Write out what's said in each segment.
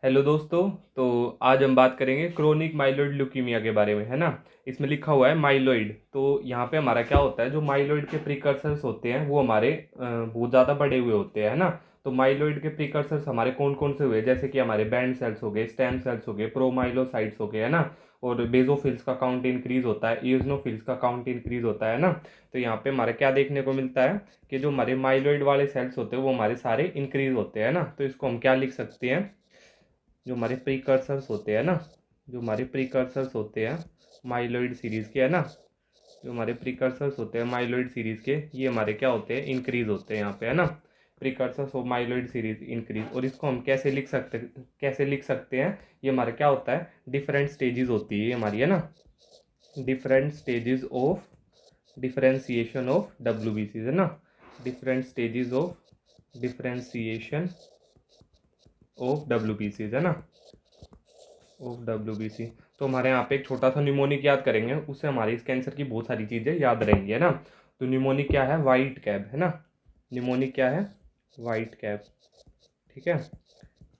Hello दोस्तों। तो आज हम बात करेंगे क्रोनिक माइलोइड ल्यूकीमिया के बारे में, है ना। इसमें लिखा हुआ है माइलोइड। तो यहाँ पे हमारा क्या होता है, जो माइलोइड के प्रिकर्सर्स होते हैं वो हमारे बहुत ज़्यादा बड़े हुए होते हैं, है ना। तो माइलोइड के प्रिकर्सर्स हमारे कौन कौन से हुए, जैसे कि हमारे बैंड सेल्स हो गए, स्टेम सेल्स हो गए, प्रोमाइलोसाइट्स हो गए, है ना। और बेजोफिल्स का काउंट इंक्रीज होता है, इओसिनोफिल्स का काउंट इंक्रीज होता है ना। तो यहाँ पे हमारे क्या देखने को मिलता है कि जो हमारे माइलोइड वाले सेल्स होते हैं वो हमारे सारे इंक्रीज होते हैं ना। तो इसको हम क्या लिख सकते हैं, जो हमारे प्रीकर्सर्स होते हैं ना, जो हमारे प्रीकर्सर्स होते हैं माइलोइड सीरीज़ के, है ना। जो हमारे प्रीकर्सर्स होते हैं माइलोइड सीरीज़ के, ये हमारे क्या होते हैं, इंक्रीज होते हैं यहाँ पे, है ना। Precursors of myeloid series increase. और इसको हम कैसे लिख सकते हैं, ये हमारा क्या होता है, डिफरेंट स्टेजेस होती है ये हमारी, है ना। Different stages of differentiation of W है ना। Different stages of differentiation of W है ना, ऑफ डब्ल्यू। तो हमारे यहाँ पे एक छोटा सा न्यूमोनिक याद करेंगे, उससे हमारी इस कैंसर की बहुत सारी चीज़ें याद रहेंगी, है ना। तो न्यूमोनिक क्या है, वाइट कैब, है ना। न्यूमोनिक क्या है, वाइट कैब, ठीक है,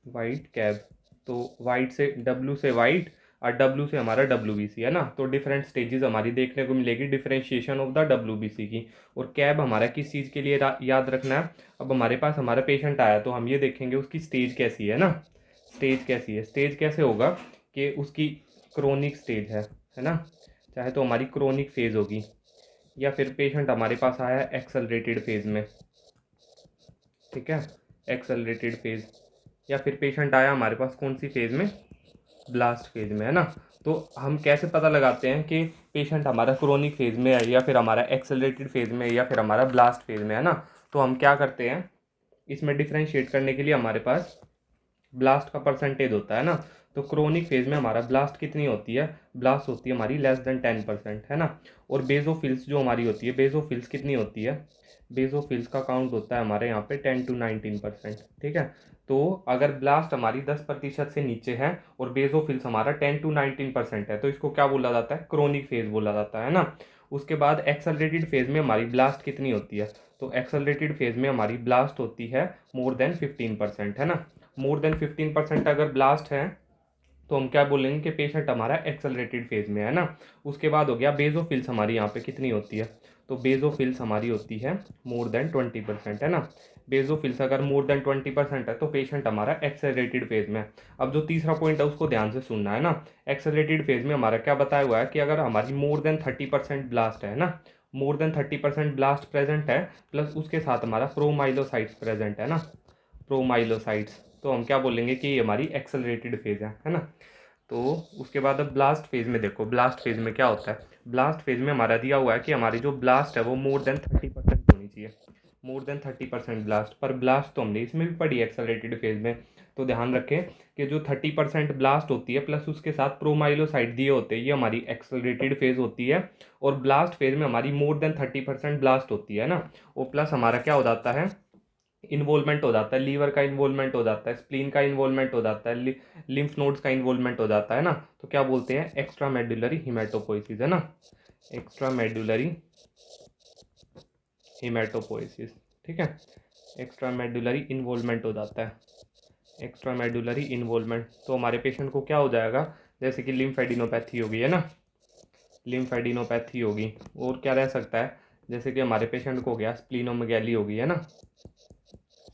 वाइट कैब। तो वाइट से डब्ल्यू से वाइट, और डब्ल्यू से हमारा डब्ल्यू है ना। तो डिफरेंट स्टेजेस हमारी देखने को मिलेगी डिफरेंशिएशन ऑफ द डब्ल्यू की। और कैब हमारा किस चीज़ के लिए याद रखना है, अब हमारे पास हमारा पेशेंट आया तो हम ये देखेंगे उसकी स्टेज कैसी है ना। स्टेज कैसी है, स्टेज कैसे होगा कि उसकी क्रोनिक स्टेज है ना। चाहे तो हमारी क्रोनिक फेज होगी, या फिर पेशेंट हमारे पास आया है एक्सेलरेटेड फेज में, ठीक है, एक्सेलरेटेड फेज। या फिर पेशेंट आया हमारे पास कौन सी फेज में, ब्लास्ट फेज में, है ना। तो हम कैसे पता लगाते हैं कि पेशेंट हमारा क्रोनिक फेज में है, या फिर हमारा एक्सेलरेटेड फेज में, या फिर हमारा ब्लास्ट फेज में, है ना। तो हम क्या करते हैं, इसमें डिफ्रेंशिएट करने के लिए हमारे पास ब्लास्ट का परसेंटेज होता है ना। तो क्रोनिक फेज में हमारा ब्लास्ट कितनी होती है, ब्लास्ट होती है हमारी <10%, है ना। और बेजोफिल्स जो हमारी होती है, बेजोफिल्स कितनी होती है, बेजोफिल्स का काउंट होता है हमारे यहाँ पे 10 to 19%, ठीक है। तो अगर ब्लास्ट हमारी 10% से नीचे है और बेजोफिल्स हमारा 10 to 19% है, तो इसको क्या बोला जाता है, क्रोनिक फेज बोला जाता है ना। उसके बाद एक्सेलरेटेड फेज में हमारी ब्लास्ट कितनी होती है, तो एक्सेलरेटेड फेज में हमारी ब्लास्ट होती है मोर देन 15%, है ना। मोर देन 15% अगर ब्लास्ट है तो हम क्या बोलेंगे कि पेशेंट हमारा एक्सेलरेटेड फेज में है ना। उसके बाद हो गया बेजोफिल्स हमारी यहाँ पे कितनी होती है, तो बेजोफिल्स हमारी होती है मोर देन 20%, है ना। बेजोफिल्स अगर मोर देन 20% है तो पेशेंट हमारा एक्सेलरेटेड फेज में है। अब जो तीसरा पॉइंट है उसको ध्यान से सुनना है ना। एक्सेलरेटेड फेज में हमारा क्या बताया हुआ है कि अगर हमारी मोर देन 30% ब्लास्ट है ना, मोर देन 30% ब्लास्ट प्रेजेंट है, प्लस उसके साथ हमारा प्रोमाइलोसाइट्स प्रेजेंट है ना, प्रोमाइलोसाइट्स, तो हम क्या बोलेंगे कि ये हमारी एक्सेलरेटेड फेज है ना। तो उसके बाद अब ब्लास्ट फेज में देखो, ब्लास्ट फेज में क्या होता है, ब्लास्ट फेज में हमारा दिया हुआ है कि हमारी जो ब्लास्ट है वो मोर देन 30% होनी चाहिए, मोर देन 30% ब्लास्ट। पर ब्लास्ट तो हमने इसमें भी पढ़ी एक्सेलरेटेड फेज में। तो ध्यान रखें कि जो 30% ब्लास्ट होती है प्लस उसके साथ प्रोमाइलोसाइट दिए होते हैं, ये हमारी एक्सेलरेटेड फेज होती है। और ब्लास्ट फेज में हमारी मोर देन 30% ब्लास्ट होती है ना। और प्लस हमारा क्या हो जाता है, इन्वॉल्वमेंट हो जाता है, लीवर का इन्वॉल्वमेंट हो जाता है, स्प्लीन का इन्वॉल्वमेंट हो जाता है, लिम्फ नोड्स का इन्वॉल्वमेंट हो जाता है ना। तो क्या बोलते हैं, एक्स्ट्रा मेडुलरी हिमेटोपोइसिस, है ना, एक्स्ट्रा मेडुलरी हिमेटोपोइसिस, ठीक है। एक्स्ट्रा मेडुलरी इन्वॉल्वमेंट हो जाता है, एक्स्ट्रा मेडुलरी इन्वॉल्वमेंट। तो हमारे पेशेंट को क्या हो जाएगा, जैसे कि लिम्फेडिनोपैथी होगी, है ना, लिम्फेडिनोपैथी होगी। और क्या रह सकता है, जैसे कि हमारे पेशेंट को हो गया स्प्लीनोमेगैली होगी, है ना,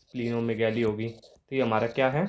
स्प्लीनोमेगैली होगी। तो ये हमारा क्या है,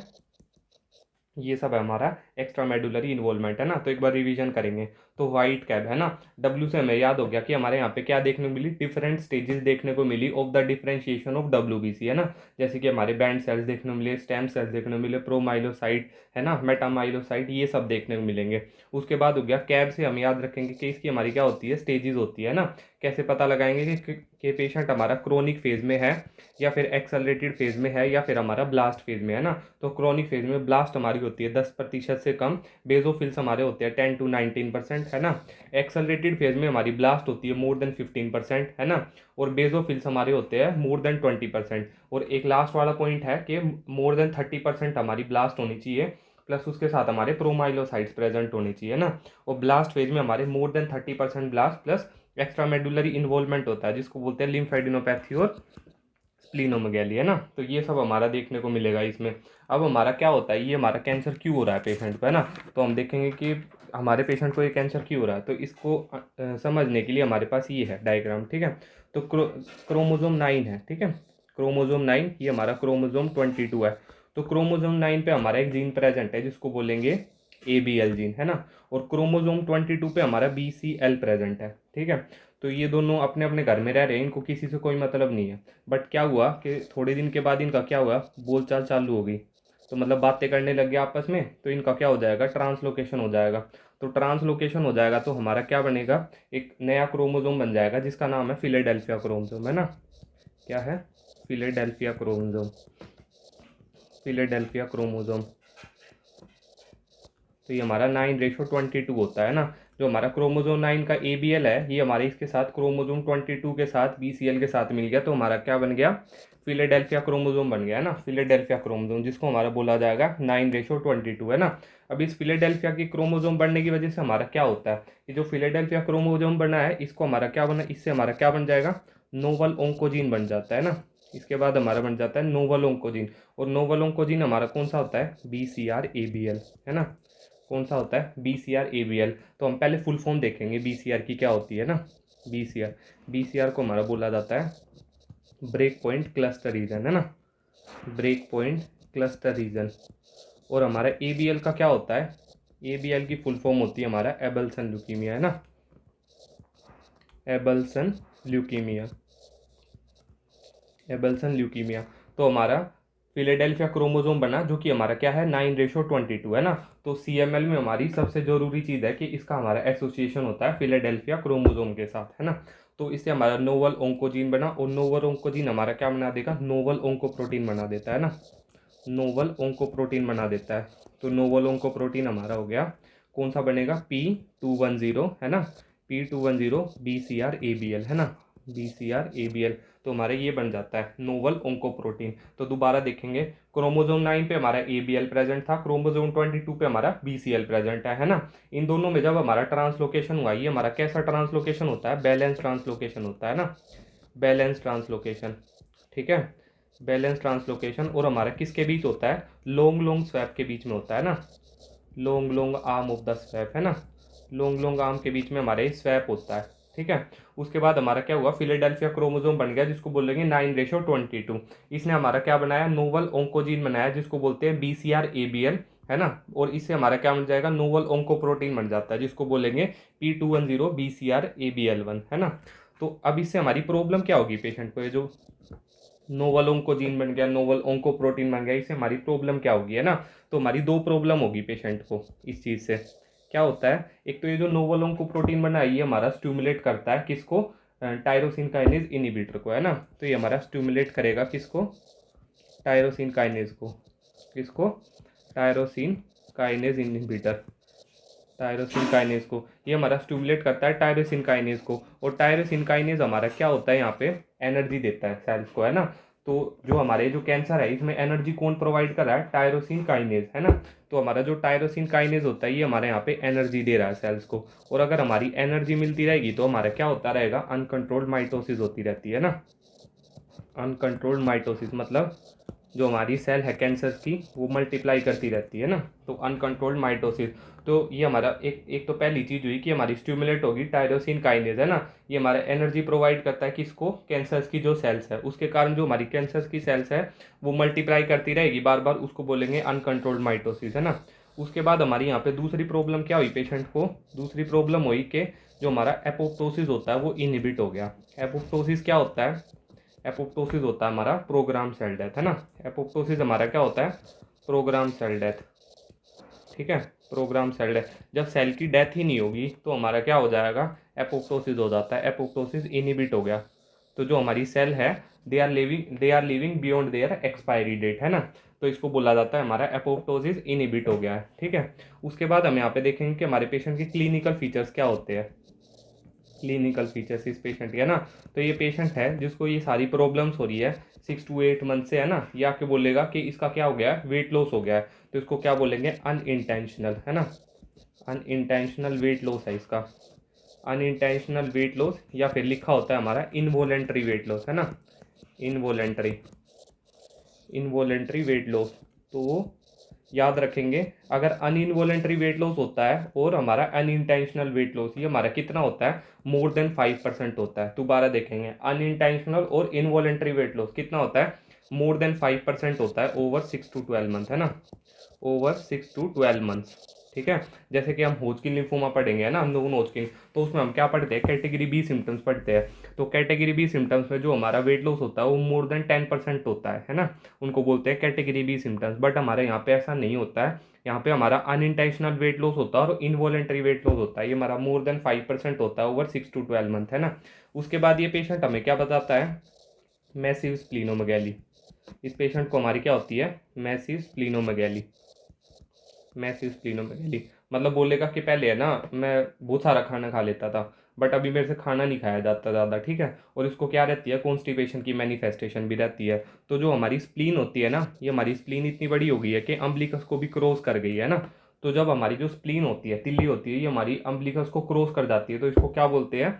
ये सब है हमारा एक्स्ट्रा मेडुलरी इन्वॉल्वमेंट, है ना। तो एक बार रिवीजन करेंगे। तो वाइट कैब, है ना, डब्ल्यू से हमें याद हो गया कि हमारे यहाँ पे क्या देखने को मिली, डिफरेंट स्टेजेस देखने को मिली of the differentiation of W, है ना। जैसे कि हमारे बैंड सेल्स देखने को मिले, स्टेम सेल्स देखने को मिले, प्रोमाइलोसाइट, है ना, मेटामाइलोसाइट, ये सब देखने को मिलेंगे। उसके बाद हो गया कैब से हम याद रखेंगे कि इसकी हमारी क्या होती है, स्टेजेस होती है ना। कैसे पता लगाएंगे कि पेशेंट हमारा क्रोनिक फेज में है, या फिर एक्सेलरेटेड फेज में है, या फिर हमारा ब्लास्ट फेज में, है ना। तो क्रोनिक फेज में ब्लास्ट हमारी होती है 10% से कम, बेजोफिल्स हमारे होते हैं 10 to 19%, है ना। एक्सेलरेटेड फेज में हमारी ब्लास्ट होती है मोर देन 15%, है ना। और बेजोफिल्स हमारे होते हैं मोर देन 20%। और एक लास्ट वाला पॉइंट है कि मोर देन 30% हमारी ब्लास्ट होनी चाहिए, प्लस उसके साथ हमारे प्रोमाइलोसाइट्स प्रेजेंट होनी चाहिए ना। और ब्लास्ट फेज में हमारे more than 30% blast plus extra medullary involvement होता है, जिसको बोलते हैं लिम्फेडिनोपैथी और स्प्लीनोमेगाली, है ना। तो ये सब हमारा देखने को मिलेगा इसमें। अब हमारा क्या होता है, ये हमारा कैंसर क्यों हो रहा है पेशेंट को, है ना। तो हम देखेंगे कि हमारे पेशेंट को ये कैंसर क्यों हो रहा है। तो इसको समझने के लिए हमारे पास ये है डायग्राम, ठीक है। तो क्रोमोजोम 9 है, ठीक है। क्रोमोजोम 9, ये हमारा क्रोमोजोम 22 है। तो क्रोमोजोम 9 पे हमारा एक जीन प्रेजेंट है जिसको बोलेंगे ABL जीन, है ना। और क्रोमोजोम 22 पे हमारा BCL प्रेजेंट है, ठीक है। तो ये दोनों अपने अपने घर में रह रहे हैं, इनको किसी से कोई मतलब नहीं है। बट क्या हुआ कि थोड़े दिन के बाद इनका क्या हुआ, बोलचाल चालू हो गई। तो मतलब बातें करने लग गए आपस में, तो इनका क्या हो जाएगा, ट्रांसलोकेशन हो जाएगा। तो ट्रांसलोकेशन हो जाएगा तो हमारा क्या बनेगा, एक नया क्रोमोजोम बन जाएगा जिसका नाम है फिलाडेल्फिया क्रोमोजोम, है ना। क्या है, फिलाडेल्फिया क्रोमोजोम, फिलाडेल्फिया क्रोमोजोम। तो ये हमारा 9:22 होता है ना। जो हमारा क्रोमोजोम 9 का ABL है, ये हमारे इसके साथ क्रोमोजोम 22 के साथ BCL के साथ मिल गया, तो हमारा क्या बन गया, फिलाडेल्फिया क्रोमोजोम बन गया, है ना। फिलाडेल्फिया क्रोमोजोम जिसको हमारा बोला जाएगा 9:22, है ना। अब इस फिलाडेल्फिया की क्रोमोजोम बनने की वजह से हमारा क्या होता है, ये जो फिलाडेल्फिया क्रोमोजोम बना है, इसको हमारा क्या बना, इससे हमारा क्या बन जाएगा, नोवल ओंकोजीन बन जाता है ना। इसके बाद हमारा बन जाता है नोवल ओंकोजीन। और नोवल ओंकोजीन हमारा कौन सा होता है, BCR-ABL, है ना। कौन सा होता है, BCR-ABL। तो हम पहले फुल फॉर्म देखेंगे BCR की क्या होती है ना। BCR को हमारा बोला जाता है ब्रेक पॉइंट क्लस्टर रीजन, है ना। Break point cluster region. और हमारा ABL का क्या होता है, ABL की फुल फॉर्म होती है हमारा एबल्सन ल्यूकीमिया, है ना। एबल्सन ल्यूकीमिया, एबल्सन ल्यूकीमिया। तो हमारा फिलाडेल्फिया क्रोमोजोम बना जो कि हमारा क्या है, 9:22, है ना। तो CML में हमारी सबसे जरूरी चीज़ है कि इसका हमारा एसोसिएशन होता है फिलाडेल्फिया क्रोमोजोम के साथ, है ना। तो इससे हमारा नोवल ओंकोजीन बना, और नोवल ओंकोजीन हमारा क्या बना देगा, नोवल ओंकोप्रोटीन बना देता है ना। नोवल ओंकोप्रोटीन बना देता है। तो नोवल ओंकोप्रोटीन हमारा हो गया, कौन सा बनेगा, P210, है ना। P210 BCR-ABL, है ना। BCR-ABL। तो हमारा ये बन जाता है नोवल ओंकोप्रोटीन। तो दोबारा देखेंगे, क्रोमोजोम 9 पे हमारा ABL प्रेजेंट था, क्रोमोजोम 22 पे हमारा BCL प्रेजेंट है ना। इन दोनों में जब हमारा ट्रांसलोकेशन हुआ, ये हमारा कैसा ट्रांसलोकेशन होता है, बैलेंस ट्रांसलोकेशन होता है ना। बैलेंस ट्रांसलोकेशन, ठीक है। Balance translocation. और हमारा किसके बीच होता है, लॉन्ग लॉन्ग स्वैप के बीच में होता है ना। Long long arm of the swap, है ना। लॉन्ग लॉन्ग आर्म के बीच में हमारे स्वैप होता है, ठीक है। उसके बाद हमारा क्या हुआ, फिलाडेल्फिया क्रोमोजोम बन गया जिसको बोलेंगे 9:22। इसने हमारा क्या बनाया, नोवल ओंकोजीन बनाया जिसको बोलते हैं BCR-ABL, है ना। और इससे हमारा क्या बन जाएगा, नोवल ओंकोप्रोटीन बन जाता है जिसको बोलेंगे P210 BCR-ABL1, है ना। तो अब इससे हमारी प्रॉब्लम क्या होगी पेशेंट को, ये जो नोवल ओंकोजीन बन गया, नोवल ओंकोप्रोटीन बन गया, इससे हमारी प्रॉब्लम क्या होगी, है ना। तो हमारी दो प्रॉब्लम होगी पेशेंट को इस चीज़ से। क्या होता है, एक तो ये जो नोवल ओंकोप्रोटीन बना है, ये हमारा स्टिमुलेट करता है किसको, टायरोसिन काइनेज इनहिबिटर को, है ना। तो ये हमारा स्टिमुलेट करेगा किसको, टायरोसिन काइनेज को, किसको, tyrosine kinase inhibitor, tyrosine kinase को। ये हमारा स्टिमुलेट करता है टायरोसिन काइनेज को। और टायरोसिन काइनेज हमारा क्या होता है, यहाँ पे एनर्जी देता है सेल्स को, है ना। तो जो हमारे जो कैंसर है, इसमें एनर्जी कौन प्रोवाइड कर रहा है, टायरोसिन काइनेज, है ना। तो हमारा जो टायरोसिन काइनेज होता है, ये हमारे यहाँ पे एनर्जी दे रहा है सेल्स को। और अगर हमारी एनर्जी मिलती रहेगी तो हमारा क्या होता रहेगा, अनकंट्रोल्ड माइटोसिस होती रहती है ना। अनकंट्रोल्ड माइटोसिस मतलब जो हमारी सेल है कैंसर की, वो मल्टीप्लाई करती रहती है ना। तो अनकंट्रोल्ड माइटोसिस। तो ये हमारा एक तो पहली चीज़ हुई कि हमारी स्टिमुलेट होगी टायरोसिन काइनेज, है ना। ये हमारा एनर्जी प्रोवाइड करता है किसको, कैंसर्स की जो सेल्स है, उसके कारण जो हमारी कैंसर्स की सेल्स है वो मल्टीप्लाई करती रहेगी बार बार, उसको बोलेंगे अनकंट्रोल्ड माइटोसिस, है ना। उसके बाद हमारी यहाँ पे दूसरी प्रॉब्लम क्या हुई पेशेंट को, दूसरी प्रॉब्लम हुई कि जो हमारा एपोप्टोसिस होता है वो इनहिबिट हो गया। एपोप्टोसिस क्या होता है, एपोप्टोसिस होता है हमारा प्रोग्राम सेल डेथ, है ना। एपोप्टोसिस हमारा क्या होता है, प्रोग्राम सेल डेथ, ठीक है। प्रोग्राम सेल डेथ, जब सेल की डेथ ही नहीं होगी तो हमारा क्या हो जाएगा, एपोप्टोसिस हो जाता है। एपोप्टोसिस इनहिबिट हो गया, तो जो हमारी सेल है they are living beyond their expiry date, है ना। तो इसको बोला जाता है हमारा एपोप्टोसिस इनहिबिट हो गया है, ठीक है। उसके बाद हम यहाँ पे देखेंगे कि हमारे पेशेंट के क्लिनिकल फीचर्स क्या होते हैं। क्लिनिकल फीचर्स इस पेशेंट के, है ना। तो ये पेशेंट है जिसको ये सारी प्रॉब्लम्स हो रही है 6 to 8 मंथ से, है ना। ये आके बोलेगा कि इसका क्या हो गया है, वेट लॉस हो गया है। तो इसको क्या बोलेंगे, अनइंटेंशनल, है ना। अनइंटेंशनल वेट लॉस है इसका, अनइंटेंशनल वेट लॉस, या फिर लिखा होता है हमारा इनवॉलेंट्री वेट लॉस, है ना। Involuntary involuntary weight loss. तो याद रखेंगे, अगर अनइनवॉलेंट्री वेट लॉस होता है और हमारा अनइंटेंशनल वेट लॉस, ये हमारा कितना होता है, मोर देन 5% होता है। दोबारा देखेंगे, अनइंटेंशनल और इनवॉलेंट्री वेट लॉस कितना होता है, मोर देन 5% होता है ओवर 6 to 12 मंथ, है ना, ओवर 6 to 12 मंथ्स। ठीक है, जैसे कि हम होजकिन लिम्फोमा पढ़ेंगे, है ना, हम लोग होजकिन, तो उसमें हम क्या पढ़ते हैं, कैटेगरी बी सिम्टम्स पढ़ते हैं। तो कैटेगरी बी सिम्टम्स में जो हमारा वेट लॉस होता है वो मोर देन 10% होता है ना, उनको बोलते हैं कैटेगरी बी सिम्टम्स। बट हमारे यहाँ पे ऐसा नहीं होता है, यहाँ पे हमारा अनइंटेंशनल वेट लॉस होता है और इनवॉलेंट्री वेट लॉस होता है, ये हमारा मोर देन 5% होता है ओवर 6 to 12 मंथ, है ना। उसके बाद ये पेशेंट हमें क्या बताता है, मैसिव स्प्लीनोमेगैली। इस पेशेंट को हमारी क्या होती है, मैसिव स्प्लीनोमेगैली। मैसिव स्प्लीनोमेगैली मतलब बोलेगा कि पहले, है ना, मैं बहुत सारा खाना खा लेता था, बट अभी मेरे से खाना नहीं खाया जाता ज़्यादा, ठीक है। और इसको क्या रहती है, कॉन्स्टिपेशन की मैनिफेस्टेशन भी रहती है। तो जो हमारी स्प्लीन होती है ना, ये हमारी स्प्लीन इतनी बड़ी हो गई है कि अम्बिलिकस को भी क्रॉस कर गई है ना। तो जब हमारी जो स्प्लीन होती है, तिल्ली होती है, ये हमारी अम्बिलिकस को क्रॉस कर जाती है, तो इसको क्या बोलते हैं,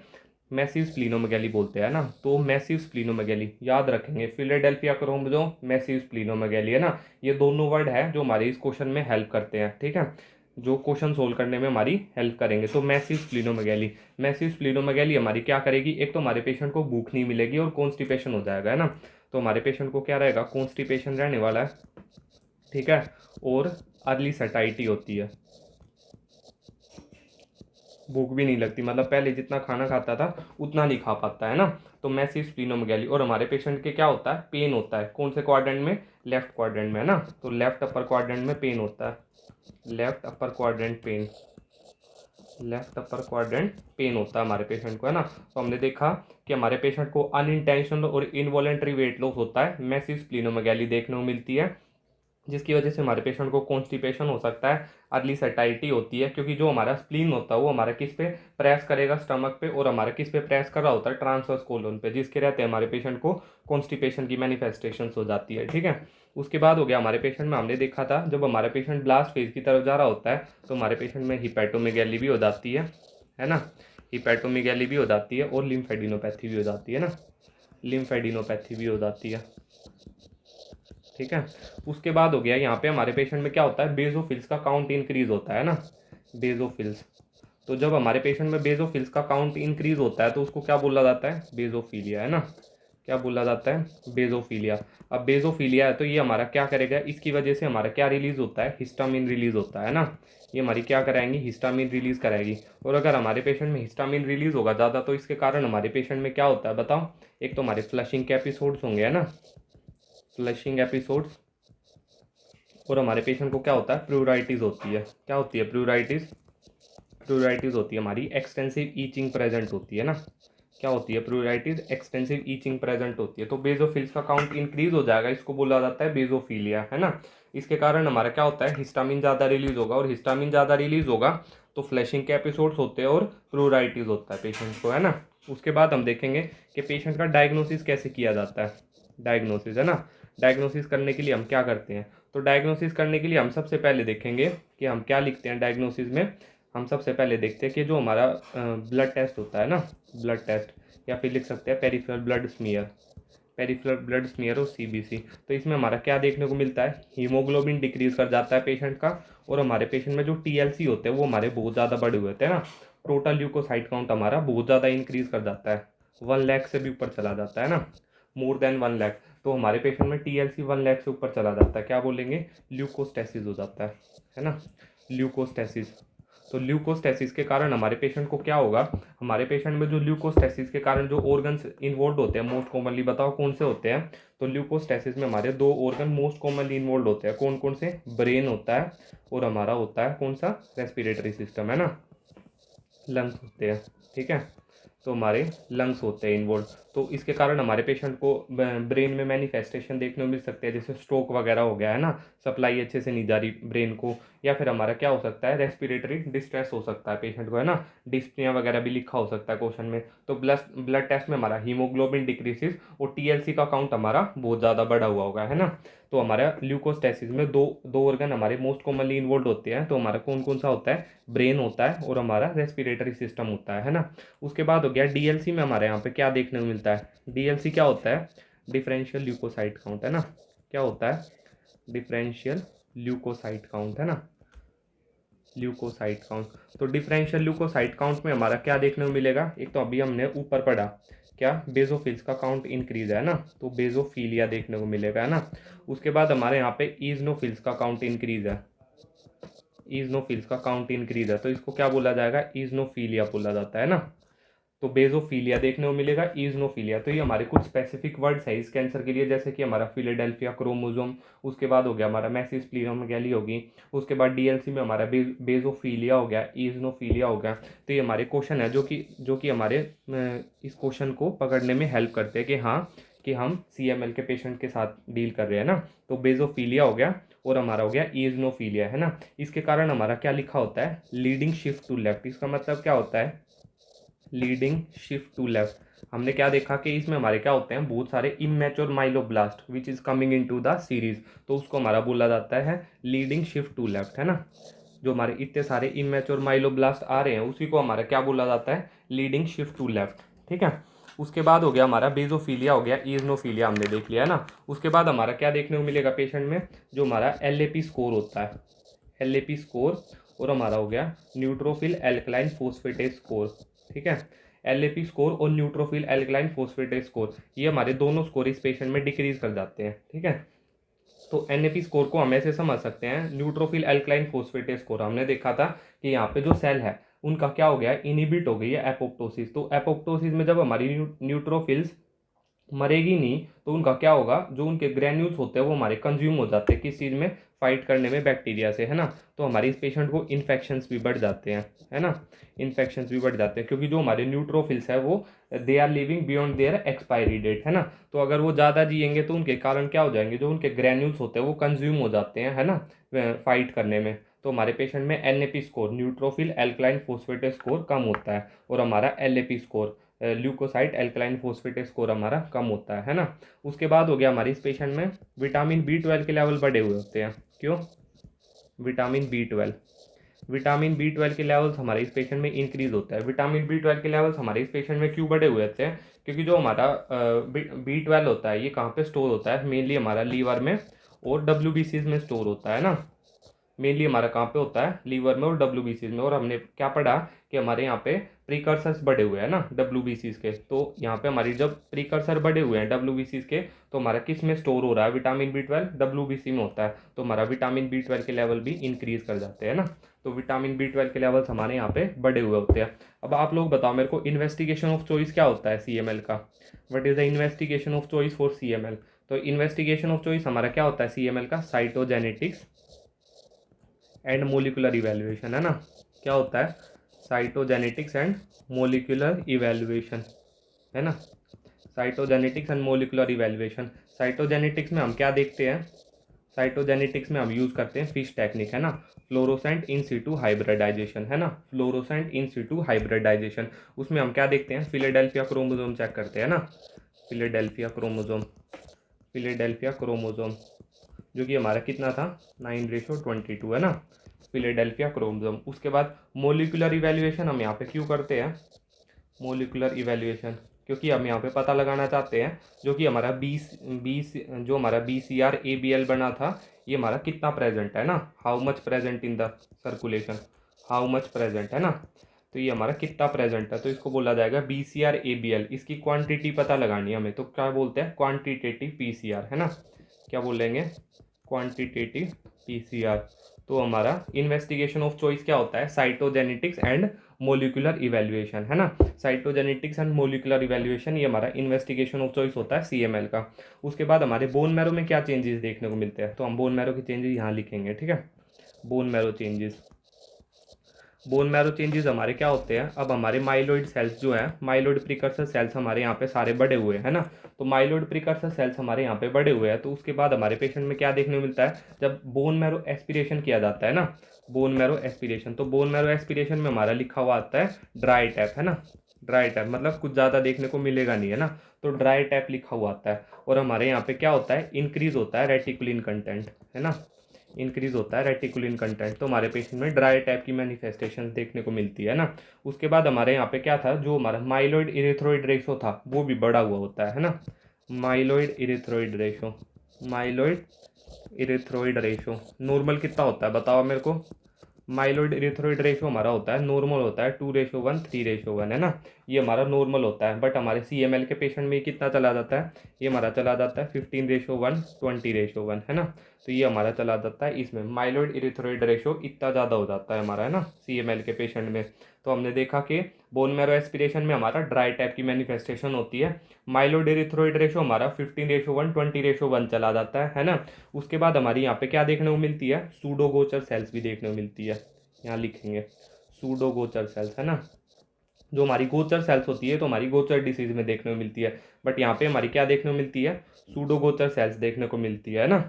मैसिव स्प्लीनोमेगैली बोलते हैं ना। तो मैसिव स्प्लीनोमेगैली याद रखेंगे, फिलाडेल्फिया क्रोमोसोम, मैसिव स्प्लीनोमेगैली, है ना। ये दोनों वर्ड है जो हमारे इस क्वेश्चन में हेल्प करते हैं, ठीक है, जो क्वेश्चन सोल्व करने में हमारी हेल्प करेंगे। तो मैसिव स्प्लीनोमेगैली, मैसिव स्प्लीनोमेगैली हमारी क्या करेगी, एक तो हमारे पेशेंट को भूख नहीं मिलेगी और कॉन्स्टिपेशन हो जाएगा, है ना। तो हमारे पेशेंट को क्या रहेगा, कॉन्स्टिपेशन रहने वाला है, ठीक है, और अर्ली सटाइटी होती है, भूख भी नहीं लगती, मतलब पहले जितना खाना खाता था उतना नहीं खा पाता, है ना। तो मैसिव स्प्लीनोमेगैली। और हमारे पेशेंट के क्या होता है, पेन होता है, कौन से क्वाड्रेंट में, लेफ्ट क्वाड्रेंट में, है ना। तो लेफ्ट अपर क्वाड्रेंट में पेन होता है, left upper quadrant pen, left upper quadrant pen होता है हमारे पेशेंट को, है ना। तो हमने देखा कि हमारे पेशेंट को अनइंटेंशनल और इनवॉलेंट्री वेट लॉस होता है, मैसिव स्प्लीनोमेगैली देखने को मिलती है, जिसकी वजह से हमारे पेशेंट को कॉन्स्टिपेशन हो सकता है, अर्ली सटाइटी होती है, क्योंकि जो हमारा स्प्लीन होता है वो हमारा किस पे प्रेस करेगा, स्टमक पे, और हमारा किस पे प्रेस कर रहा होता है, ट्रांसवर्स कोलोन पे, जिसके रहते हैं हमारे पेशेंट को कॉन्स्टिपेशन की मैनिफेस्टेशन हो जाती है, ठीक है। उसके बाद हो गया हमारे पेशेंट में, हमने देखा था जब हमारा पेशेंट ब्लास्ट फेज की तरफ जा रहा होता है तो हमारे पेशेंट में हिपैटोमेगैली भी हो जाती है ना, हिपैटोमेगैली भी हो जाती है और लिम्फेडिनोपैथी भी हो जाती है ना, लिम्फेडिनोपैथी भी हो जाती है, ठीक है। उसके बाद हो गया यहाँ पे हमारे पेशेंट में क्या होता है, बेजोफिल्स का काउंट इंक्रीज होता है ना, बेजोफिल्स। तो जब हमारे पेशेंट में बेजोफिल्स का काउंट इंक्रीज होता है तो उसको क्या बोला जाता है, बेजोफीलिया, है ना, क्या बोला जाता है, बेजोफीलिया। अब बेजोफीलिया है तो ये हमारा क्या करेगा, इसकी वजह से हमारा क्या रिलीज होता है, हिस्टामिन रिलीज होता है ना, ये हमारी क्या कराएंगी, हिस्टामिन रिलीज कराएगी। और अगर हमारे पेशेंट में हिस्टामिन रिलीज होगा ज़्यादा तो इसके कारण हमारे पेशेंट में क्या होता है बताओ, एक तो हमारे फ्लशिंग के एपिसोड्स होंगे, है ना, फ्लशिंग एपिसोड्स, और हमारे पेशेंट को क्या होता है, प्लूराइटिस होती है, क्या होती है, प्लूराइटिस, प्लूराइटिस होती है हमारी, एक्सटेंसिव ईचिंग प्रेजेंट होती है ना, क्या होती है, प्लूराइटिस, एक्सटेंसिव ईचिंग प्रेजेंट होती है। तो बेजोफिल्स का काउंट इंक्रीज हो जाएगा, इसको बोला जाता है बेजोफीलिया, है ना। इसके कारण हमारा क्या होता है, हिस्टामिन ज़्यादा रिलीज होगा, और हिस्टामिन ज़्यादा रिलीज होगा तो फ्लैशिंग के एपिसोड्स होते हैं और प्लूराइटिस होता है पेशेंट को, है ना। उसके बाद हम देखेंगे कि पेशेंट का डायग्नोसिस कैसे किया जाता है, डायग्नोसिस, है ना। डायग्नोसिस करने के लिए हम क्या करते हैं, तो डायग्नोसिस करने के लिए हम सबसे पहले देखेंगे कि हम क्या लिखते हैं डायग्नोसिस में। हम सबसे पहले देखते हैं कि जो हमारा ब्लड टेस्ट होता है ना, ब्लड टेस्ट, या फिर लिख सकते हैं peripheral blood smear, peripheral blood smear और सीबीसी। तो इसमें हमारा क्या देखने को मिलता है, हीमोग्लोबिन डिक्रीज कर जाता है पेशेंट का, और हमारे पेशेंट में जो टीएलसी होते हैं वो हमारे बहुत ज़्यादा बढ़े हुए होते हैं ना, टोटल ल्यूकोसाइट काउंट हमारा बहुत ज़्यादा इंक्रीज कर जाता है, 1 लाख से भी ऊपर चला जाता है ना, मोर देन 1 लाख। तो हमारे पेशेंट में टीएलसी 1 लाख से ऊपर चला जाता है, क्या बोलेंगे, ल्यूकोस्टेसिस हो जाता है ना, ल्यूकोस्टेसिस। तो ल्यूकोस्टेसिस के कारण हमारे पेशेंट को क्या होगा, हमारे पेशेंट में जो ल्यूकोस्टेसिस के कारण जो ऑर्गन्स इन्वॉल्व होते हैं मोस्ट कॉमनली बताओ कौन से होते हैं, तो ल्यूकोस्टेसिस में हमारे 2 ऑर्गन मोस्ट कॉमनली इन्वॉल्व होते हैं, कौन कौन से, ब्रेन होता है और हमारा होता है कौन सा, रेस्पिरेटरी सिस्टम, है ना, लंग्स होते हैं, ठीक है। तो हमारे लंग्स होते हैं इन्वॉल्व। तो इसके कारण हमारे पेशेंट को ब्रेन में मैनिफेस्टेशन देखने को मिल सकते हैं, जैसे स्ट्रोक वगैरह हो गया, है ना, सप्लाई अच्छे से नहीं जा रही ब्रेन को, या फिर हमारा क्या हो सकता है, रेस्पिरेटरी डिस्ट्रेस हो सकता है पेशेंट को, है ना, डिस्पनिया वगैरह भी लिखा हो सकता है क्वेश्चन में। तो ब्लड टेस्ट में हमारा हीमोग्लोबिन डिक्रीसिस और टीएलसी का काउंट हमारा बहुत ज़्यादा बढ़ा हुआ होगा, है ना। तो हमारा ल्यूकोस्टेसिस में दो ऑर्गन हमारे मोस्ट कॉमनली इन्वॉल्व होते हैं, तो हमारा कौन कौन सा होता है, ब्रेन होता है और हमारा रेस्पिरेटरी सिस्टम होता है ना। उसके बाद हो गया डीएलसी में हमारे यहाँ पे क्या देखने को मिलता है, डीएलसी क्या होता है, डिफरेंशियल ल्यूकोसाइट काउंट, है ना, क्या होता है, डिफरेंशियल ल्यूकोसाइट काउंट, है ना, ल्यूकोसाइट काउंट। तो डिफरेंशियल ल्यूकोसाइट काउंट में हमारा क्या देखने को मिलेगा, एक तो अभी हमने ऊपर पढ़ा क्या, बेजोफिल्स का काउंट इंक्रीज है ना, तो बेजोफिलिया देखने को मिलेगा, है ना। उसके बाद हमारे यहाँ पे ईजनोफिल्स का काउंट इंक्रीज है, ईजनोफिल्स का काउंट इंक्रीज है, तो इसको क्या बोला जाएगा, ईजनोफिलिया बोला जाता है ना। तो बेजोफिलिया देखने को मिलेगा, ईजनोफिलिया। तो ये हमारे कुछ स्पेसिफिक वर्ड्स है इस कैंसर के लिए, जैसे कि हमारा फिलाडेल्फिया क्रोमोसोम, उसके बाद हो गया हमारा मेसिस्प्लीनोमेगाली होगी, उसके बाद डीएलसी में हमारा बेजोफिलिया हो गया, ईजनोफिलिया हो गया। तो ये हमारे क्वेश्चन है जो कि हमारे इस क्वेश्चन को पकड़ने में हेल्प करते हैं कि हाँ कि हम CML के पेशेंट के साथ डील कर रहे हैं ना। तो बेजोफिलिया हो गया और हमारा हो गया ईजनोफिलिया, है ना। इसके कारण हमारा क्या लिखा होता है, लीडिंग शिफ्ट टू लेफ्ट। इसका मतलब क्या होता है, लीडिंग शिफ्ट टू लेफ्ट। हमने क्या देखा कि इसमें हमारे क्या होते हैं, बहुत सारे immature myeloblast which is coming into the series, तो उसको हमारा बोला जाता है लीडिंग शिफ्ट टू लेफ्ट, है ना। जो हमारे इतने सारे इमेच्योर माइलोब्लास्ट आ रहे हैं उसी को हमारा क्या बोला जाता है, लीडिंग शिफ्ट टू लेफ्ट, ठीक है। उसके बाद हो गया हमारा बेजोफिलिया, हो गया ईजनोफिलिया, हमने देख लिया है ना। उसके बाद हमारा क्या देखने को मिलेगा पेशेंट में, जो हमारा LAP स्कोर होता है, LAP स्कोर, और हमारा हो गया न्यूट्रोफिल एल्कलाइन फोस्फेटेज स्कोर, ठीक है। LAP स्कोर और न्यूट्रोफिल एल्कलाइन फोस्फेटेज स्कोर, ये हमारे दोनों स्कोर इस पेशेंट में डिक्रीज कर जाते हैं, ठीक है। तो NAP स्कोर को हम ऐसे समझ सकते हैं, न्यूट्रोफिल एल्कलाइन फोस्फेटेज स्कोर हमने देखा था कि यहाँ पे जो सेल है उनका क्या हो गया, इनहिबिट हो गई है एपोप्टोसिस। तो एपोप्टोसिस में जब हमारी न्यूट्रोफिल्स मरेगी नहीं तो उनका क्या होगा, जो उनके ग्रेन्यूल्स होते हैं वो हमारे कंज्यूम हो जाते हैं किस चीज़ में, फाइट करने में बैक्टीरिया से, है ना। तो हमारे इस पेशेंट को इन्फेक्शंस भी बढ़ जाते हैं, है ना, इन्फेक्शंस भी बढ़ जाते हैं, क्योंकि जो हमारे न्यूट्रोफिल्स है वो they are living beyond their expiry date, है ना। तो अगर वो ज़्यादा जिएंगे तो उनके कारण क्या हो जाएंगे, जो उनके ग्रेन्यूल्स होते हैं वो कंज्यूम हो जाते हैं, है ना, फाइट करने में। तो हमारे पेशेंट में NAP score, neutrophil alkaline phosphatase score कम होता है, और हमारा LAP score, leukocyte alkaline phosphatase score हमारा कम होता है ना। उसके बाद हो गया हमारे इस पेशेंट में विटामिन B12 के लेवल बढ़े हुए होते हैं, क्यों, विटामिन B12 के लेवल्स हमारे इस पेशेंट में इंक्रीज होता है। विटामिन B12 के लेवल्स हमारे इस पेशेंट में क्यों बढ़े हुए होते हैं, क्योंकि जो हमारा B12 होता है ये कहाँ पे स्टोर होता है, मेनली हमारा लीवर में और WBCs में स्टोर होता है ना। मेनली हमारा कहाँ पे होता है, लीवर में और WBCs में। और हमने क्या पढ़ा कि हमारे यहाँ पे प्रीकर्सर्स बढ़े हुए हैं ना WBCs के, तो यहाँ पे हमारी जब प्रीकर्सर बढ़े हुए हैं WBCs के, तो हमारा किस में स्टोर हो रहा है, विटामिन B12 WBC में होता है, तो हमारा विटामिन B12 के लेवल भी इंक्रीज कर जाते हैं ना। तो विटामिन B12 के लेवल्स हमारे यहाँ पे बढ़े हुए होते हैं। अब आप लोग बताओ मेरे को, इन्वेस्टिगेशन ऑफ चॉइस क्या होता है CML का, what is the investigation of choice for CML। तो इन्वेस्टिगेशन ऑफ चॉइस हमारा क्या होता है CML का, साइटोजेनेटिक्स एंड मोलिकुलर इवेल्युएशन, है ना, क्या होता है, साइटोजेनेटिक्स एंड मोलिकुलर इवेल्युएशन, है ना, cytogenetics and molecular evaluation. Cytogenetics में हम क्या देखते हैं, साइटोजेनेटिक्स में हम यूज़ करते हैं फिश टेक्निक, है ना, फ्लोरोसेंट इन सीटू हाइब्रिडाइजेशन, है ना, फ्लोरोसेंट इन सीटू हाइब्रिडाइजेशन। उसमें हम क्या देखते हैं, फिलाडेल्फिया क्रोमोसोम चेक करते हैं ना, फिलाडेल्फिया क्रोमोसोम, फिलाडेल्फिया क्रोमोसोम जो कि हमारा कितना था 9:22, है ना, फिलाडेल्फिया क्रोमोसोम। उसके बाद मोलिकुलर इवेल्युएशन हम यहाँ पे क्यों करते हैं, मोलिकुलर इवेल्युएशन क्योंकि हम यहाँ पे पता लगाना चाहते हैं जो कि हमारा जो हमारा BCR-ABL बना था ये हमारा कितना प्रेजेंट है ना, how much present in the circulation, how much present, है ना। तो ये हमारा कितना प्रेजेंट है, तो इसको बोला जाएगा BCR-ABL। इसकी क्वांटिटी पता लगानी है हमें, तो क्या बोलते हैं, क्वांटिटेटिव PCR, है ना, क्या बोलेंगे, क्वांटिटेटिव PCR। तो हमारा इन्वेस्टिगेशन ऑफ चॉइस क्या होता है, साइटोजेनेटिक्स एंड मोलिकुलर इवेल्युएशन, है ना, साइटोजेनेटिक्स एंड मोलिकुलर इवेल्युएशन ये हमारा इन्वेस्टिगेशन ऑफ चॉइस होता है CML का। उसके बाद हमारे बोन मैरो में क्या चेंजेस देखने को मिलते हैं, तो हम बोन मैरो के चेंजेस यहाँ लिखेंगे, ठीक है, bone marrow changes. Bone marrow changes हमारे क्या होते हैं, अब हमारे माइलोइड सेल्स जो है, माइलोइड प्रिकर्सर सेल्स हमारे यहाँ पे सारे बड़े हुए हैं ना, तो माइलोइड प्रिकर्सर सेल्स हमारे यहाँ पे बड़े हुए हैं। तो उसके बाद हमारे पेशेंट में क्या देखने को मिलता है, जब बोन मैरो एस्पिरेशन किया जाता है ना, बोन मैरो एस्पिरेशन, तो बोन मैरो एस्पिरेशन में हमारा लिखा हुआ आता है ड्राई टैप, है ना, ड्राई टैप मतलब कुछ ज़्यादा देखने को मिलेगा नहीं, है ना, तो ड्राई टैप लिखा हुआ आता है। और हमारे यहाँ पे क्या होता है, इंक्रीज होता है रेटिकुलिन कंटेंट, है ना, इंक्रीज होता है रेटिकुलिन कंटेंट। तो हमारे पेशेंट में ड्राई टाइप की मैनिफेस्टेशन देखने को मिलती है ना। उसके बाद हमारे यहाँ पे क्या था, जो हमारा माइलोइड इरेथ्रोइड रेशो था वो भी बढ़ा हुआ होता है ना, myeloid erythroid ratio, myeloid erythroid ratio normal कितना होता है बताओ मेरे को। माइलोइड इरिथ्रोइड रेशो हमारा होता है नॉर्मल होता है 2:1 3:1 है ना, ये हमारा नॉर्मल होता है। बट हमारे CML के पेशेंट में कितना चला जाता है, ये हमारा चला जाता है 15:1 20:1 है ना, तो ये हमारा चला जाता है इसमें। माइलोइड इरिथ्रोइड रेशो इतना ज़्यादा हो जाता है हमारा है ना CML के पेशेंट में। तो हमने देखा कि बोन मैरो एस्पिरेशन में हमारा ड्राई टाइप की मैनिफेस्टेशन होती है। माइलोइड इरिथ्रोइड रेशो हमारा 15:1 20:1 चला जाता है ना। उसके बाद हमारी यहाँ पे क्या देखने को मिलती है, सूडोगोचर सेल्स भी देखने को मिलती है। यहाँ लिखेंगे सूडोगोचर सेल्स है ना, जो हमारी गोचर सेल्स होती है तो हमारी गोचर डिसीज में देखने को मिलती है। बट यहाँ पे हमारी क्या देखने को मिलती है, सूडोगोचर सेल्स देखने को मिलती है ना।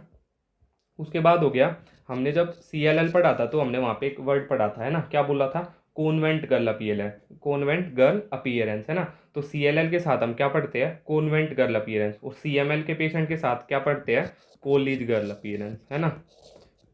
उसके बाद हो गया, हमने जब CLL पढ़ा था तो हमने वहाँ पे एक वर्ड पढ़ा था है ना, क्या बोला था, convent girl appearance, convent girl appearance है ना। तो CLL के साथ हम क्या पढ़ते हैं, कॉन्वेंट गर्ल अपीयरेंस, और CML के पेशेंट के साथ क्या पढ़ते हैं, कॉलेज गर्ल अपीयरेंस है ना,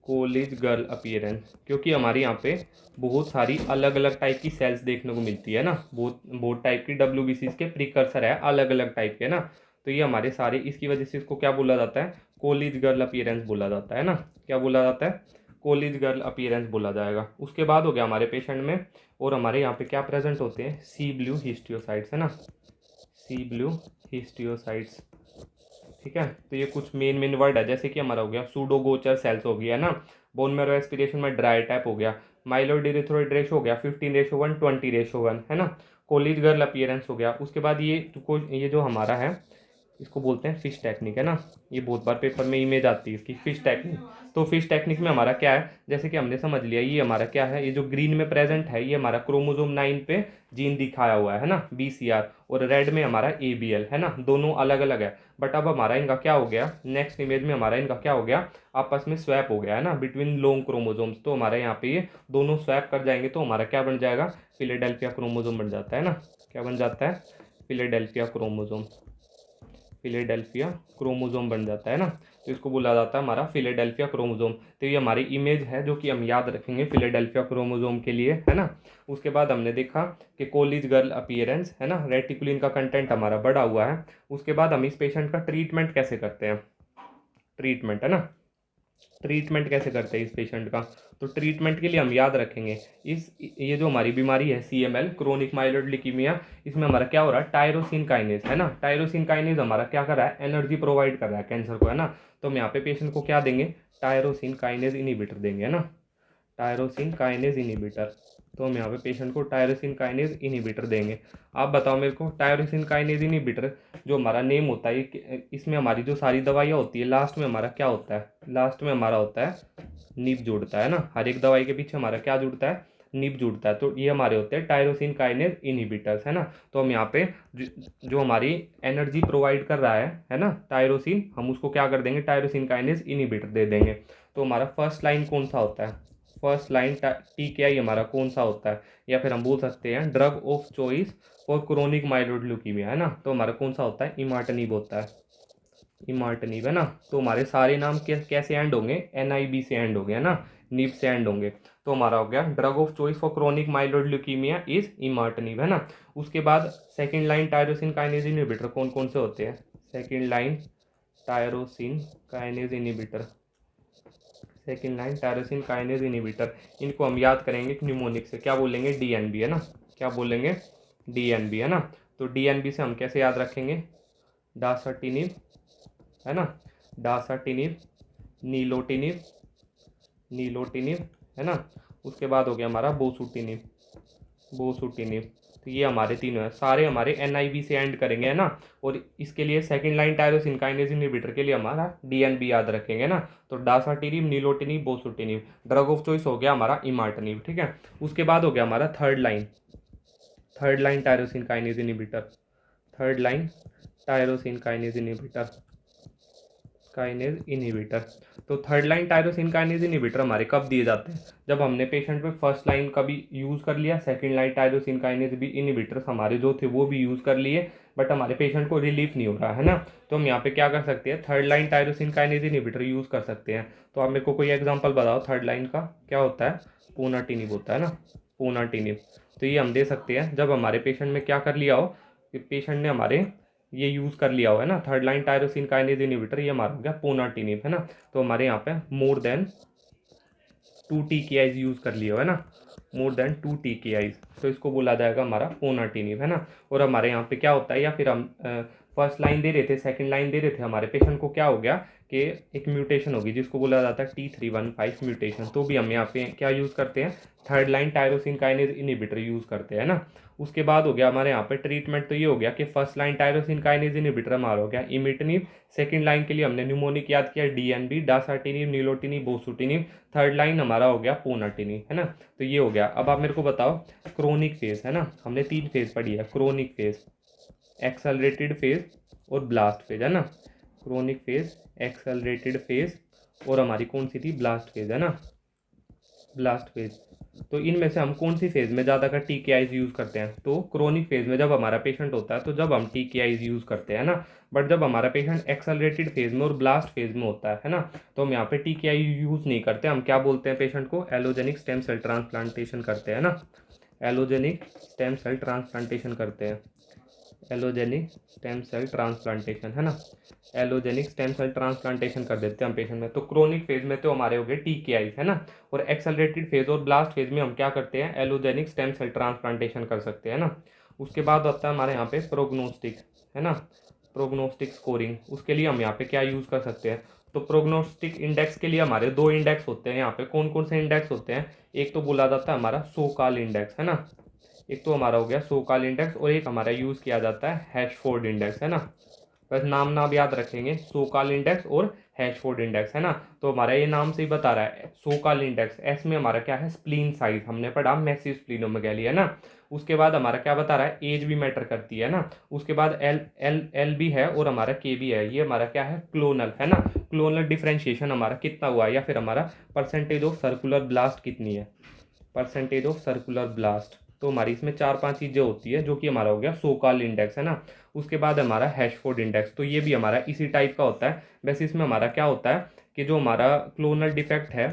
कॉलेज गर्ल अपीयरेंस। क्योंकि हमारे यहाँ पे बहुत सारी अलग अलग टाइप की सेल्स देखने को मिलती है ना, बहुत बहुत टाइप की WBCs के प्रिकर्सर है अलग अलग टाइप के ना, तो ये हमारे सारे, इसकी वजह से इसको क्या बोला जाता है, कॉलेज गर्ल अपीयरेंस बोला जाता है ना, क्या बोला जाता है, कॉलेज गर्ल अपीयरेंस बोला जाएगा। उसके बाद हो गया हमारे पेशेंट में, और हमारे यहाँ पे क्या प्रेजेंट होते हैं, सी ब्लू हिस्टियोसाइट्स है ना, सी ब्लू हिस्टियोसाइट्स, ठीक है। तो ये कुछ मेन मेन वर्ड है, जैसे कि हमारा हो गया सूडोगोचर सेल्स हो गया ना, बोन मैरो एस्पिरेशन में ड्राई टाइप हो गया, माइलोइड इरिथ्रोइड रेशो हो गया 15:1 20:1 है ना, कॉलेज गर्ल अपीयरेंस हो गया। उसके बाद ये जो हमारा है, इसको बोलते हैं फिश टेक्निक है ना, ये बहुत बार पेपर में इमेज आती है इसकी, फिश टेक्निक। तो फिश टेक्निक में हमारा क्या है, जैसे कि हमने समझ लिया, ये हमारा क्या है, ये जो ग्रीन में प्रेजेंट है ये हमारा क्रोमोसोम 9 पे जीन दिखाया हुआ है ना BCR, और रेड में हमारा ABL है ना, दोनों अलग अलग है। बट अब हमारा इनका क्या हो गया, नेक्स्ट इमेज में हमारा इनका क्या हो गया, आपस में स्वैप हो गया है ना बिटवीन लॉन्ग क्रोमोसोम्स। तो हमारे यहाँ पे ये दोनों स्वैप कर जाएंगे तो हमारा क्या बन जाएगा, फिलाडेल्फिया क्रोमोसोम बन जाता है ना, क्या बन जाता है, फिलाडेल्फिया क्रोमोसोम, फिलेडेल्फिया क्रोमोसोम बन जाता है ना। तो इसको बोला जाता है हमारा फिलेडेल्फिया क्रोमोसोम। तो ये हमारी इमेज है जो कि हम याद रखेंगे फिलेडेल्फिया क्रोमोसोम के लिए है ना। उसके बाद हमने देखा कि कॉलेज गर्ल अपीयरेंस है ना, रेटिकुलिन का कंटेंट हमारा बढ़ा हुआ है। उसके बाद हम इस पेशेंट का ट्रीटमेंट कैसे करते हैं, ट्रीटमेंट है ना, ट्रीटमेंट कैसे करते हैं इस पेशेंट का, तो ट्रीटमेंट के लिए हम याद रखेंगे ये जो हमारी बीमारी है CML क्रोनिक माइलोइड ल्यूकीमिया, इसमें हमारा क्या हो रहा है, टायरोसिन काइनेज है ना, टायरोसिन काइनेज हमारा क्या कर रहा है, एनर्जी प्रोवाइड कर रहा है कैंसर को है ना। तो हम यहाँ पे पेशेंट को क्या देंगे, टायरोसिन काइनेज इनिबिटर देंगे है ना, टायरोसिन काइनेज इनिबिटर। तो हम यहाँ पे पेशेंट को टायरोसिन काइनेज इनिबिटर देंगे। आप बताओ मेरे को, टायरोसिन काइनेज इनिबिटर जो हमारा नेम होता है, इसमें हमारी जो सारी दवाइयाँ होती है लास्ट में हमारा क्या होता है, लास्ट में हमारा होता है निब जुड़ता है ना, हर एक दवाई के पीछे हमारा क्या जुड़ता है, निब जुड़ता है। तो ये हमारे होते हैं टायरोसिन काइनेज इनिबिटर्स है ना। तो हम यहाँ पे जो हमारी एनर्जी प्रोवाइड कर रहा है ना टायरोसिन, हम उसको क्या कर देंगे, टायरोसिन काइनेज इनिबिटर दे देंगे। तो हमारा फर्स्ट लाइन कौन सा होता है, फर्स्ट लाइन TKI हमारा कौन सा होता है, या फिर हम बोल सकते हैं drug of choice for chronic myeloid leukaemia है ना। तो हमारा कौन सा होता है, इमार्टनिब होता है, इमार्टनिब है ना। तो हमारे सारे नाम कैसे एंड होंगे, NIB से एंड होंगे है ना, निब से एंड होंगे। तो हमारा हो गया drug of choice for chronic myeloid leukemia is imatinib है ना। उसके बाद second line tyrosine kinase inhibitor कौन कौन से होते हैं, second line tyrosine kinase inhibitor, second line tyrosine kinase inhibitor, इनको हम याद करेंगे न्यूमोनिक से, क्या बोलेंगे, DNB है ना, क्या बोलेंगे, DNB है ना। तो DNB से हम कैसे याद रखेंगे, डासाटिनिब है ना, डासाटिनिब, नीलोटिनिब, नीलोटिनिब है ना। उसके बाद हो गया हमारा बोसूटिनिब, बोसूटिनिब। तो ये हमारे तीनों हैं, सारे हमारे NIB से एंड करेंगे है ना। और इसके लिए second line tyrosine kinase inhibitor के लिए हमारा DNB याद रखेंगे ना। तो डासाटिनिब, नीलोटिनिब, बोसूटिनिब। ड्रग ऑफ चॉइस हो गया हमारा इमार्टनिब, ठीक है। उसके बाद हो गया हमारा third line, third line tyrosine kinase inhibitor, third line tyrosine kinase inhibitor, kinase inhibitor. तो third line tyrosine kinase inhibitor हमारे कब दिए जाते हैं, जब हमने पेशेंट में फर्स्ट लाइन का भी यूज़ कर लिया, सेकंड लाइन टायरोसिन काइनेज भी इनहिबिटर्स हमारे जो थे वो भी यूज़ कर लिए, बट हमारे पेशेंट को रिलीफ नहीं हो रहा है ना। तो हम यहाँ पे क्या कर सकते हैं, third line tyrosine kinase inhibitor use कर सकते हैं। तो आप मेरे को कोई एग्जाम्पल बताओ, थर्ड लाइन का क्या होता है, पोनाटिनिब होता है ना, पोनाटिनिब। तो ये हम दे सकते हैं जब हमारे पेशेंट में क्या कर लिया हो, कि पेशेंट ने हमारे ये यूज़ कर लिया हुआ है ना, third line tyrosine kinase inhibitor, ये हमारा हो गया पोनाटिनिब, है ना। तो हमारे यहाँ पे मोर देन 2 TKIs यूज़ कर लिया हुआ है ना, मोर देन 2 TKIs, तो इसको बोला जाएगा हमारा पोनाटिनिब, है ना। और हमारे यहाँ पे क्या होता है, या फिर हम फर्स्ट लाइन दे रहे थे, सेकंड लाइन दे रहे थे, हमारे पेशेंट को क्या हो गया कि एक म्यूटेशन होगी जिसको बोला जाता है T315 म्यूटेशन, तो भी हम यहाँ पे क्या यूज़ करते हैं, third line tyrosine kinase inhibitor use करते हैं ना। उसके बाद हो गया हमारे यहाँ पे ट्रीटमेंट, तो ये हो गया कि first line tyrosine kinase inhibitor हमारा हो गया इमिटिनिब, सेकंड लाइन के लिए हमने न्यूमोनिक याद किया DNB, डासाटिनिब, नीलोटिनिब, बोसुटिनिब, थर्ड लाइन हमारा हो गया पोनाटिनिब, है ना। तो ये हो गया। अब आप मेरे को बताओ क्रोनिक फेज, है ना, हमने 3 फेज पढ़ी है, क्रोनिक फेज, एक्सेलरेटेड फेज और ब्लास्ट फेज, है ना। क्रोनिक फेज, एक्सेलरेटेड फेज और हमारी कौन सी थी, ब्लास्ट फेज, है ना, ब्लास्ट फेज। तो इनमें से हम कौन सी फेज में ज़्यादातर TKIs यूज़ करते हैं, तो क्रोनिक फेज में जब हमारा पेशेंट होता है तो जब हम TKIs यूज़ करते हैं ना। बट जब हमारा पेशेंट एक्सेलरेटेड फेज में और ब्लास्ट फेज में होता है ना, तो हम यहाँ पे TKI यूज़ नहीं करते। हम क्या बोलते हैं, पेशेंट को एलोजेनिक स्टेम सेल ट्रांसप्लांटेशन करते हैं ना, एलोजेनिक स्टेम सेल ट्रांसप्लांटेशन करते हैं, एलोजेनिक स्टेम सेल ट्रांसप्लांटेशन, है ना, एलोजेनिक स्टेम सेल ट्रांसप्लांटेशन कर देते हैं हम पेशेंट में। तो क्रोनिक फेज में तो हमारे हो गए TKIs, है ना। और एक्सेलरेटेड फेज और ब्लास्ट फेज में हम क्या करते हैं, एलोजेनिक स्टेम सेल ट्रांसप्लांटेशन कर सकते हैं ना। उसके बाद आता है हमारे यहाँ पे प्रोग्नोस्टिक, है ना, प्रोग्नोस्टिक स्कोरिंग, उसके लिए हम यहाँ पे क्या यूज़ कर सकते हैं। तो प्रोग्नोस्टिक इंडेक्स के लिए हमारे 2 इंडेक्स होते हैं यहाँ पे, कौन कौन से इंडेक्स होते हैं, एक तो बोला जाता है हमारा सोकाल इंडेक्स, है ना, एक तो हमारा हो गया सोकाल इंडेक्स, और एक हमारा यूज़ किया जाता है हैशफोर्ड इंडेक्स, है ना। बस नाम याद रखेंगे, सोकाल इंडेक्स और हैशफोर्ड इंडेक्स, है ना। तो हमारा ये नाम से ही बता रहा है, सोकाल इंडेक्स, एस में हमारा क्या है, स्प्लीन साइज, हमने पढ़ा मैसिव स्प्लीनोमेगाली, है ना। उसके बाद हमारा क्या बता रहा है, एज भी मैटर करती है ना। उसके बाद एल एल एल भी है और हमारा के भी है, ये हमारा क्या है, क्लोनल, है ना। क्लोनल डिफ्रेंशिएशन हमारा कितना हुआ है, या फिर हमारा परसेंटेज ऑफ सर्कुलर ब्लास्ट कितनी है, परसेंटेज ऑफ सर्कुलर ब्लास्ट। तो हमारी इसमें 4-5 चीज़ें होती है, जो कि हमारा हो गया सोकाल इंडेक्स, है ना। उसके बाद हमारा हैशफोर्ड इंडेक्स, तो ये भी हमारा इसी टाइप का होता है। वैसे इसमें हमारा क्या होता है कि जो हमारा क्लोनल डिफेक्ट है,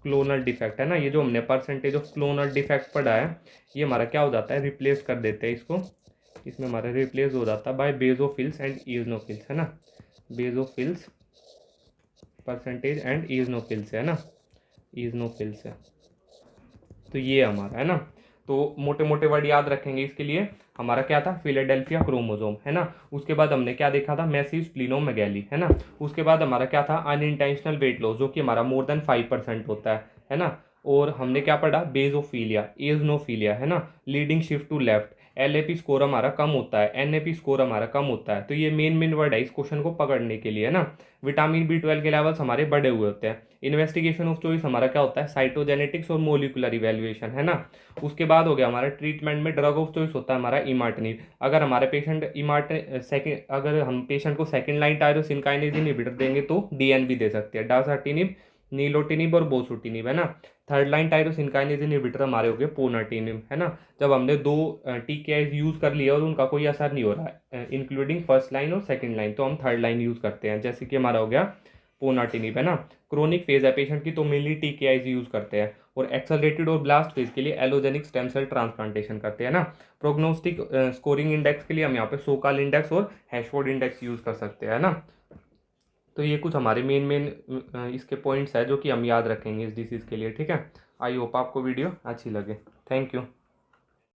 क्लोनल डिफेक्ट, है ना, ये जो हमने परसेंटेज ऑफ क्लोनल डिफेक्ट पढ़ा है, ये हमारा क्या हो जाता है, रिप्लेस कर देते हैं इसको, इसमें हमारा रिप्लेस हो जाता है बाय बेजोफिल्स एंड इजनोफिल्स, है ना, बेजोफिल्स परसेंटेज एंड इजनोफिल्स, है ना, इजनोफिल्स है। तो ये हमारा, है ना। तो मोटे मोटे वर्ड याद रखेंगे इसके लिए। हमारा क्या था, फिलाडेल्फिया क्रोमोसोम, है ना। उसके बाद हमने क्या देखा था, मैसिव स्प्लीनोमेगाली, है ना। उसके बाद हमारा क्या था, अनइंटेंशनल वेट लॉस, जो कि हमारा मोर देन 5% होता है ना। और हमने क्या पढ़ा, बेजोफीलिया, एजनोफीलिया, है ना, leading shift to left, LAP score हमारा कम होता है, NAP स्कोर हमारा कम होता है। तो ये मेन वर्ड है इस क्वेश्चन को पकड़ने के लिए, है ना। विटामिन B12 के लेवल्स हमारे बढ़े हुए होते हैं। इन्वेस्टिगेशन ऑफ चॉइस हमारा क्या होता है, साइटोजेनेटिक्स और मोलिकुलर इवेल्युएशन, है ना। उसके बाद हो गया हमारा ट्रीटमेंट में ड्रग ऑफ चॉइस होता है हमारा इमार्टिनिब। अगर हमारे पेशेंट अगर हम पेशेंट को second line tyrosine kinase inhibitor देंगे तो DNB दे सकते हैं, डासाटिनिब, नीलोटिनिब और बोसुटिनिब, है ना। Third line tyrosine kinase inhibitor हमारे हो गए पोनाटिनिब, है ना। जब हमने 2 TKIs यूज कर लिया और उनका कोई असर नहीं हो रहा है, इंक्लूडिंग फर्स्ट लाइन और सेकंड लाइन, तो हम थर्ड लाइन यूज करते हैं, जैसे कि हमारा हो गया पोनाटिनिब, है ना। क्रोनिक फेज है पेशेंट की, तो मेनली TKIs यूज करते हैं। और एक्सेलरेटेड और ब्लास्ट फेज के लिए एलोजेनिक स्टेम सेल ट्रांसप्लांटेशन करते हैं ना। प्रोग्नोस्टिक स्कोरिंग इंडेक्स के लिए हम यहाँ पे सोकाल इंडेक्स और हैशफोर्ड इंडेक्स यूज कर सकते हैं ना। तो ये कुछ हमारे मेन इसके पॉइंट्स है जो कि हम याद रखेंगे इस डिसीज़ के लिए, ठीक है। आई होप आपको वीडियो अच्छी लगे। Thank you.